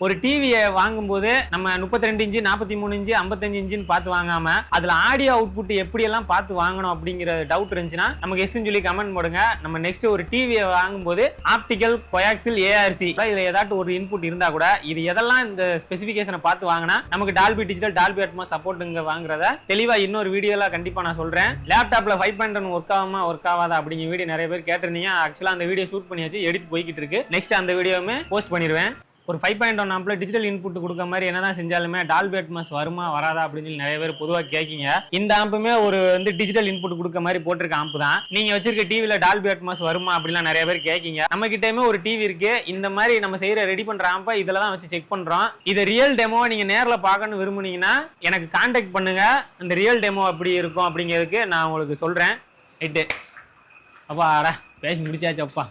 ஒரு டிவியை வாங்கும்போது நம்ம 32 இன்ச்சு 43 இன்ச்சு 55 இன்ச்சுன்னு பார்த்து வாங்காம அதுல ஆடியோ அவுட்புட் எப்படி எல்லாம் பார்த்து வாங்கணும் அப்படிங்கிற டவுட் இருந்துச்சுன்னா நமக்கு எஸ்ன்னு சொல்லி கமெண்ட் போடுங்க. நம்ம நெக்ஸ்ட் ஒரு டிவியை வாங்கும்போது ஆப்டிகல் கோயாக்சில் ஏஆர்சி இதுல ஏதாட்டும் ஒரு இன்புட் இருந்தா கூட இது எதெல்லாம் இந்த ஸ்பெசிபிகேஷனை பார்த்து வாங்கினா நமக்கு டால்பி டிஜிட்டல் டால்பி அட்மாஸ் சப்போர்ட்டுங்க வாங்குறத தெளிவா இன்னொரு வீடியோல கண்டிப்பா நான் சொல்றேன். லேப்டாப்ல 5.1 ஒர்க் ஆகாம ஒர்க் ஆகாதா அப்படிங்கிற வீடியோ நிறைய பேர் கேட்டிருந்தீங்க. ஆக்சுவலா அந்த வீடியோ ஷூட் பண்ணியாச்சு, எடிட் போய்கிட்டு இருக்கு. நெக்ஸ்ட் அந்த வீடியோவுமே போஸ்ட் பண்ணிடுவேன். ஒரு 5.1 ஆம்ப்ல டிஜிட்டல் இன்புட் கொடுக்க மாதிரி என்னதான் செஞ்சாலுமே டால்பி அட்மாஸ் வருமா வராதா அப்படின்னு சொல்லி நிறைய பேர் பொதுவாக கேட்கீங்க. இந்த ஆம்புமே ஒரு டிஜிட்டல் இன்புட் கொடுக்க மாதிரி போட்டிருக்க ஆம்பு தான். நீங்க வச்சிருக்க டிவில டால்பி அட்மாஸ் வருமா அப்படிலாம் நிறைய பேர் கேட்கீங்க. நம்ம கிட்டயுமே ஒரு டிவி இருக்கு. இந்த மாதிரி நம்ம செய்யற ரெடி பண்ற ஆம்பை இதுல தான் வச்சு செக் பண்றோம். இது ரியல் டெமோ நீங்க நேரில் பார்க்கணும்னு விரும்புனீங்கன்னா எனக்கு கான்டாக்ட் பண்ணுங்க. இந்த ரியல் டெமோ அப்படி இருக்கும் அப்படிங்கிறதுக்கு நான் உங்களுக்கு சொல்றேன். ரைட்டு அப்பா பேசி முடிச்சாச்சு அப்பா.